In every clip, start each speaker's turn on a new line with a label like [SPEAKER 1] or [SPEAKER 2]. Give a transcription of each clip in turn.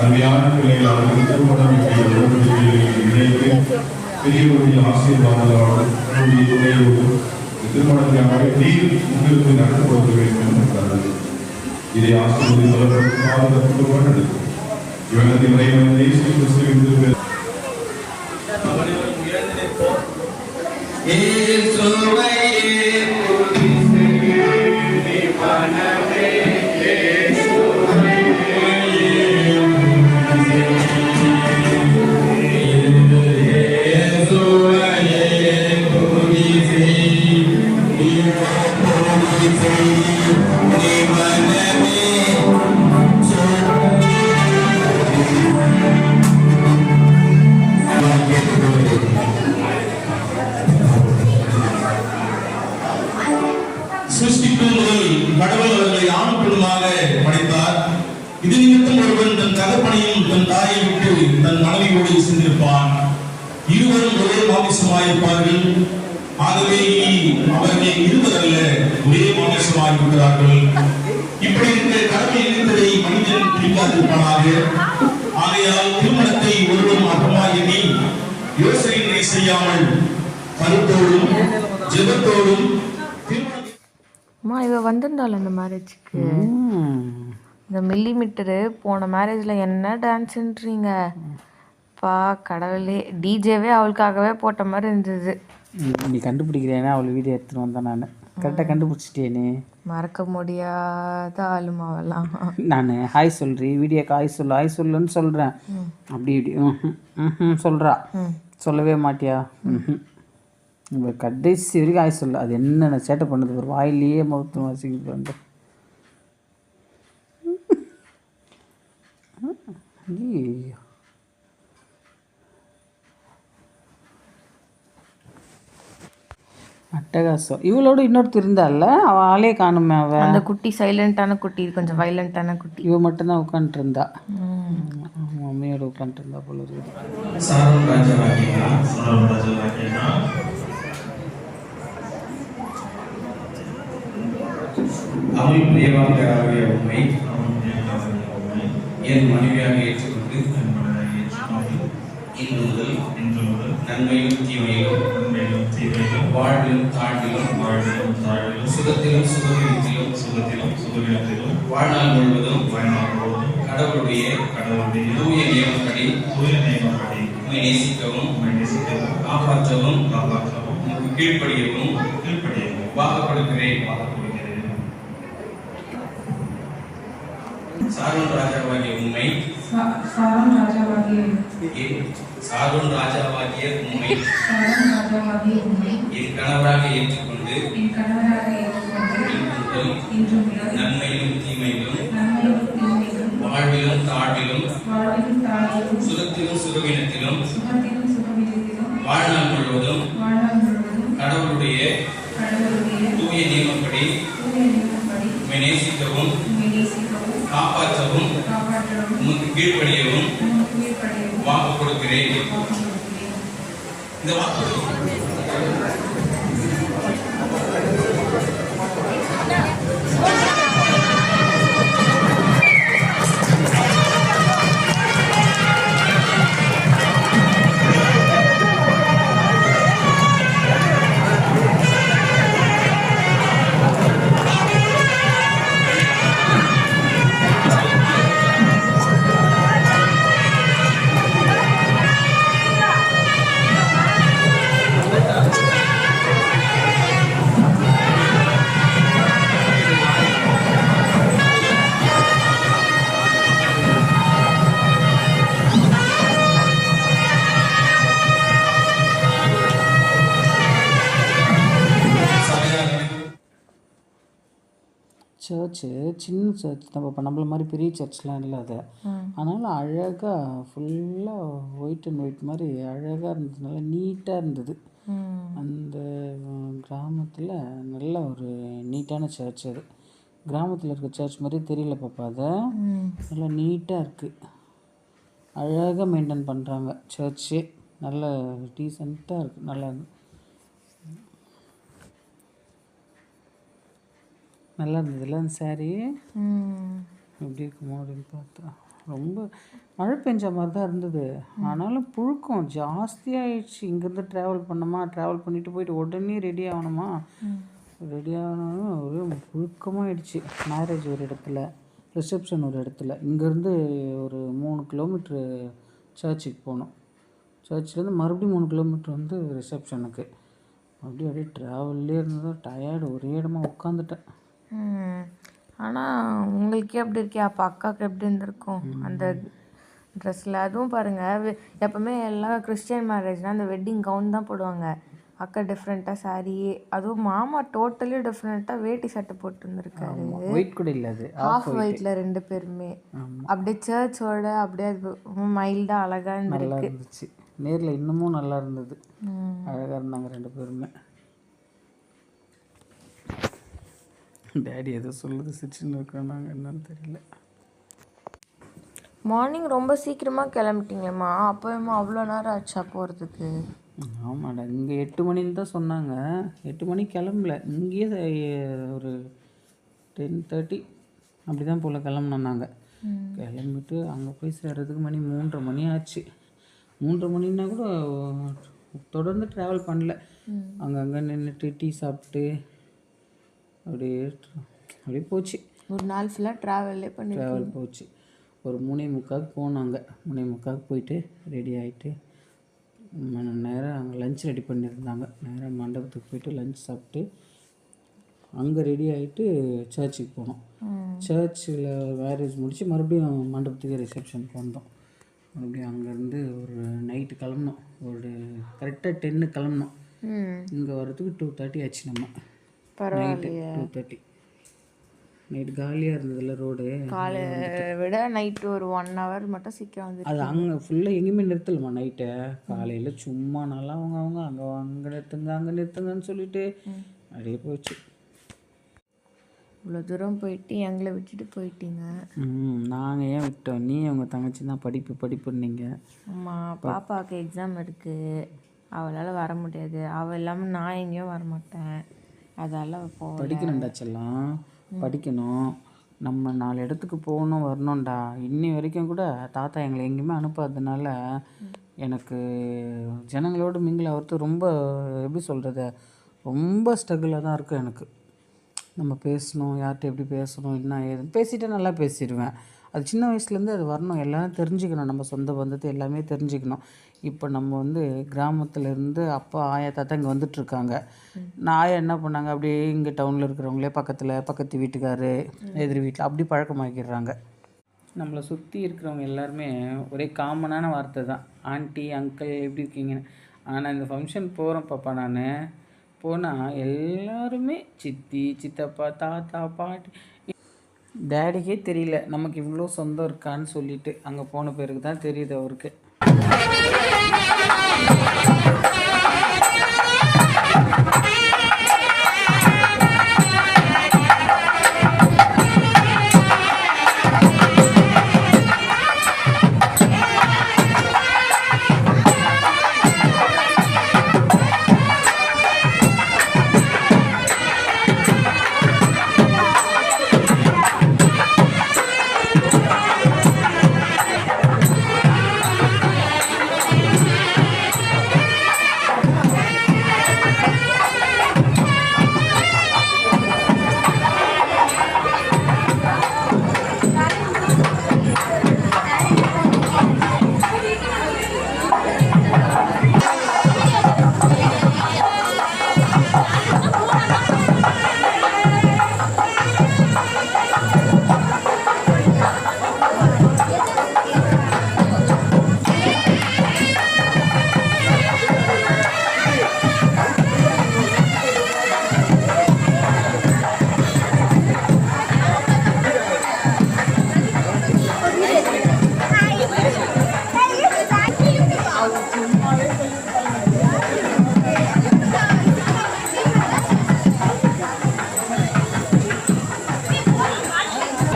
[SPEAKER 1] அருமையான பிள்ளைகள் அவர்கள் திருமணம் இணைத்து பெரியவருடைய ஆசீர்வாதங்களோடு துணையோடு திருமணத்திற்காக நீர் உங்களுக்கு நடந்து கொடுக்க வேண்டும் என்றார்கள். இதை ஆசீர்வதித்து இவனது இறைவன் இயேசு கிறிஸ்துவின்
[SPEAKER 2] கடவுள் அவர்களை ஆணும் பெண்ணுமாக படைத்தார். இது நிமித்தம் ஒருவன் தன் தகப்பனையும் தன் தாயை விட்டு தன் மனைவியோடு சென்றிருப்பான். இருவரும் ஒரே மாமிசமாயிருப்பார்கள். ஆகவே அவர்கள் இருவரல்ல ஒரே மாமிசமாயிருக்கிறார்கள். இப்படி இருக்க கடவுள் இணைத்ததை மனிதன் பிரிக்காதிருப்பானாக. ஆகையால் திருமணத்தை ஒருவரும் அகமாய் எண்ணி யோசனை செய்யாமல் கருத்தோடும் ஜெபத்தோடும்
[SPEAKER 3] அம்மா இவ வந்திருந்தாள் அந்த மேரேஜுக்கு. இந்த மில்லிமீட்டரு போன மேரேஜில் என்ன டான்ஸுன்றீங்க பா கடவுளே. டிஜேவே அவளுக்காகவே போட்ட மாதிரி இருந்தது.
[SPEAKER 4] நீ கண்டுபிடிக்கிறேன்னா அவள் வீடியோ எடுத்துன்னு வந்தேன். நான் கரெக்டாக கண்டுபிடிச்சிட்டேனே.
[SPEAKER 3] மறக்க முடியாத ஆளுமாவெல்லாம். நான்
[SPEAKER 4] ஹாய் சொல்கிறேன் வீடியோக்கு ஹாய் சொல்லுன்னு சொல்கிறேன். அப்படி இப்படி சொல்கிறா. சொல்லவே மாட்டியா? நம்ம கடைசி வரைக்கும் ஆய் சொல்ல. அது என்னென்ன சேட்டை பண்ணது ஒரு வாயிலேயே மௌத்து வாசிக்கிட்டு வந்து அட்டகாசம். இவளோட இன்னொருத்தர் இருந்தால அவள் ஆளே காணுமே. அவள்
[SPEAKER 3] அந்த குட்டி சைலண்டான குட்டி, கொஞ்சம் வைலண்டான குட்டி.
[SPEAKER 4] இவ மட்டும்தான் உட்காந்துட்டு இருந்தா. மம்மியோட உட்காந்துட்டு இருந்தா போல இருக்குது.
[SPEAKER 5] அவள் பிரியவான்களாகிய உண்மை என் மனைவியாக ஏற்றுக்கொண்டு இன்று முதல் நன்மையும் தீமையிலும் வாழ்விலும் தாழ்விலும் சுகத்திலும் சுகவீனத்திலும் வாழ்நாள் முழுவதும் கடவுளுடைய தூய நியமப்படி நேசிக்கவும் காப்பாற்றவும் கீழ்ப்படியவும் வாக்கப்படுகிறேன். சாரோன் ராஜாவாகிய உண்மை என் கணவராக ஏற்றுக்கொண்டு நன்மையிலும் தீமையிலும் வாழ்விலும் தாழ்விலும் சுகத்திலும் சுகவீனத்திலும் வாழ்நாள் முழுவதும் கடவுளுடைய தூய நியமப்படி நேசிக்கவும் காப்பாற்றவும் உமக்கு கீழ்ப்படியவும் வாக்கு கொடுக்கிறேன். இந்த வாக்கு
[SPEAKER 4] சர்ச்சு சின்ன சர்ச் நம்ம இப்போ நம்மள மாதிரி பெரிய சர்ச்லாம் இல்லை அது. அதனால் அழகாக ஃபுல்லாக ஒயிட் அண்ட் ஒயிட் மாதிரி அழகாக இருந்தது. நல்லா நீட்டாக இருந்தது. அந்த கிராமத்தில் நல்ல ஒரு நீட்டான சர்ச் அது. கிராமத்தில் இருக்க சர்ச் மாதிரி தெரியல பாப்பா. அதை நல்லா நீட்டாக இருக்குது. அழகாக மெயின்டைன் பண்ணுறாங்க சர்ச்சு. நல்ல டீசெண்டாக இருக்குது. நல்லா நல்லா இருந்ததுல அந்த சாரீ.
[SPEAKER 3] ம்.
[SPEAKER 4] எப்படி இருக்குமோ அப்படின்னு பார்த்தா ரொம்ப மழை பெஞ்ச மாதிரி தான் இருந்தது. ஆனாலும் புழுக்கம் ஜாஸ்தியாகிடுச்சு. இங்கேருந்து ட்ராவல் ட்ராவல் பண்ணிட்டு போயிட்டு உடனே ரெடி ஆகணுமா. ரெடி ஆகணும் ஒரே புழுக்கமாகிடுச்சு. மேரேஜ் ஒரு இடத்துல, ரிசப்ஷன் ஒரு இடத்துல. இங்கேருந்து ஒரு 3 கிலோமீட்ரு சர்ச்சுக்கு போனோம். சர்ச்லேருந்து மறுபடியும் 3 கிலோமீட்டர் வந்து ரிசப்ஷனுக்கு. அப்படியே ட்ராவல்லே இருந்தது. டயர்டு ஒரே இடமா உட்காந்துட்டேன்.
[SPEAKER 3] ஆனால் உங்களுக்கே அப்படி இருக்கே, அப்போ அக்காவுக்கு எப்படி இருந்திருக்கும் அந்த ட்ரெஸ்ஸில். அதுவும் பாருங்கள், எப்போவுமே எல்லாம் கிறிஸ்டியன் மேரேஜ்னால் அந்த வெட்டிங் கவுன் தான் போடுவாங்க. அக்கா டிஃப்ரெண்ட்டாக சாரீ, அதுவும் மாமா டோட்டலி டிஃப்ரெண்ட்டாக வேட்டி சட்டை போட்டு இருந்திருக்காரு.
[SPEAKER 4] ஒயிட் கூட இல்லை, அது
[SPEAKER 3] ஹாஃப் ஒயிட்டில் 2 பேருமே. அப்படியே சர்ச்சோட அப்படியே அது மைல்டாக அழகாக
[SPEAKER 4] நல்லா
[SPEAKER 3] இருந்திருக்கு.
[SPEAKER 4] இருந்துச்சு. நேரில் இன்னமும் நல்லா இருந்தது. அழகாக இருந்தாங்க 2 பேருமே. டேடி எதோ சொல்லுது, சிரிச்சுன்னு இருக்கிறோம். என்னன்னு தெரியல.
[SPEAKER 3] மார்னிங் ரொம்ப சீக்கிரமாக கிளம்பிட்டீங்களேம்மா, அப்போயுமா அவ்வளோ நேரம் ஆச்சா போகிறதுக்கு?
[SPEAKER 4] ஆமாடா, இங்கே 8 மணின்னு தான் சொன்னாங்க. 8 மணிக்கு கிளம்பல. இங்கேயே ஒரு 10:30 அப்படி தான் போல் கிளம்புனோம் நாங்கள். கிளம்பிட்டு அங்கே போய் சேர்றதுக்கு மணி 3:30 மணி ஆச்சு. 3:30 மணின்னா கூட தொடர்ந்து ட்ராவல் பண்ணல. அங்கங்கே நின்றுட்டு டீ சாப்பிட்டு அப்படியே போச்சு.
[SPEAKER 3] ஒரு நாள் ஃபுல்லாக ட்ராவல்
[SPEAKER 4] போச்சு. ஒரு 3:45 போனாங்க. 3:45 போயிட்டு ரெடி ஆகிட்டு நேராக அங்கே லஞ்ச் ரெடி பண்ணியிருந்தாங்க. நேராக மண்டபத்துக்கு போயிட்டு லஞ்ச் சாப்பிட்டு அங்கே ரெடி ஆகிட்டு சர்ச்சுக்கு போனோம். சர்ச்சில் மேரேஜ் முடித்து மறுபடியும் மண்டபத்துக்கு ரிசப்ஷனுக்கு வந்தோம். மறுபடியும் அங்கேருந்து ஒரு நைட்டு கிளம்புனோம். ஒரு கரெக்டாக 10 கிளம்புனோம். இங்கே வர்றதுக்கு 2:30 ஆச்சு. நம்ம நைட்டு 2:30. நைட்டு காலியாக இருந்ததில்ல ரோடு.
[SPEAKER 3] காலை விட நைட்டு ஒரு 1 hour மட்டும் சீக்கிரம் வந்து.
[SPEAKER 4] அது அங்கே ஃபுல்லாக எங்கேயுமே நிறுத்தலம்மா நைட்டை. காலையில் சும்மா நல்லா அவங்க அங்கே நிறுத்துங்கன்னு சொல்லிட்டு அப்படியே போச்சு.
[SPEAKER 3] இவ்வளோ தூரம் போயிட்டு எங்களை விட்டுட்டு போயிட்டீங்க.
[SPEAKER 4] நாங்கள் ஏன் விட்டோம்? நீ அவங்க தங்கச்சி தான் படிப்புன்னீங்க.
[SPEAKER 3] ஆமாம், பாப்பாவுக்கு எக்ஸாம் இருக்குது, அவளால் வர முடியாது. அவள் இல்லாமல் நான் எங்கேயும் வரமாட்டேன். அதால்
[SPEAKER 4] படிக்கணும்டாச்செல்லாம் படிக்கணும். நம்ம 4 இடத்துக்கு போகணும் வரணும்டா. இன்னி வரைக்கும் கூட தாத்தா எங்களை எங்கேயுமே அனுப்பாததுனால எனக்கு ஜனங்களோடு மிங்கில் ஆகிறது ரொம்ப எப்படி சொல்கிறது, ரொம்ப ஸ்ட்ரகிளாக தான் இருக்கும் எனக்கு. நம்ம பேசணும், யார்கிட்ட எப்படி பேசணும், என்ன ஏதுன்னு பேசிகிட்டே நல்லா பேசிடுவேன். அது சின்ன வயசுலேருந்து அது வரணும். எல்லாம் தெரிஞ்சுக்கணும், நம்ம சொந்த பந்தத்தை எல்லாமே தெரிஞ்சுக்கணும். இப்போ நம்ம வந்து கிராமத்துலேருந்து அப்பா ஆயா தாத்தா இங்கே வந்துட்டுருக்காங்க. நான் ஆயா என்ன பண்ணாங்க, அப்படியே இங்கே டவுனில் இருக்கிறவங்களே பக்கத்து வீட்டுக்காரு எதிர் வீட்டில் அப்படி பழக்கமாக்கிடுறாங்க. நம்மளை சுற்றி இருக்கிறவங்க எல்லாருமே ஒரே காமனான வார்த்தை தான், ஆண்டி அங்கிள் எப்படி இருக்கீங்கன்னு. ஆனால் இந்த ஃபங்க்ஷன் போகிறேன் பாப்பா, நான் போனால் எல்லாருமே சித்தி சித்தப்பா தாத்தா பாட்டி. டேடிக்கே தெரியல நமக்கு இவ்வளோ சொந்தம் இருக்கான்னு சொல்லிட்டு. அங்கே போன பிறகு தான் தெரியுது அவருக்கு.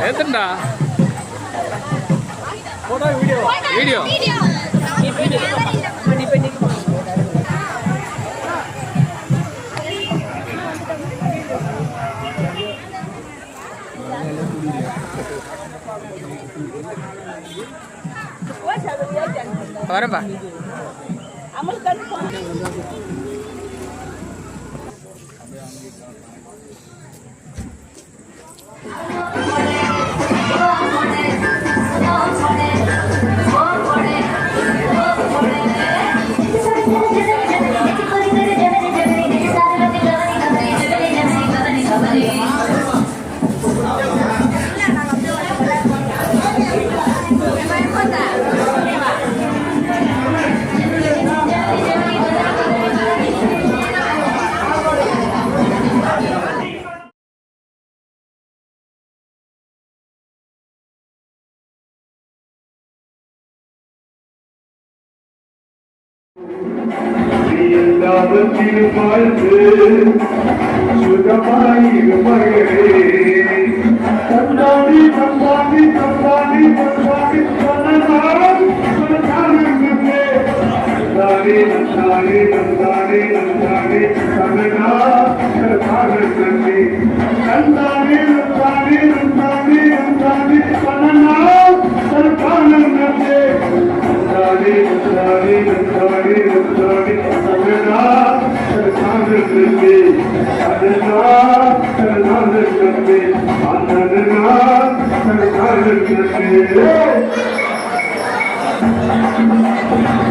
[SPEAKER 6] எத்தண்டா போட்டோ வீடியோ வரேன்பா.
[SPEAKER 1] வாழ்ந்து சுகமாயிரு மகளே தந்தாடி தந்தாடி தந்தாடி தந்தாடி தந்தாடி தந்தாடி தந்தாடி தந்தாடி தந்தாடி தந்தா தந்தாடி தந்தாடி தந்தாடி தந்தாடி தந்தாடி தந்தாடி தந்தா தந்தாடி தந்தாடி தந்தாடி தந்தாடி தந்தா Thank you.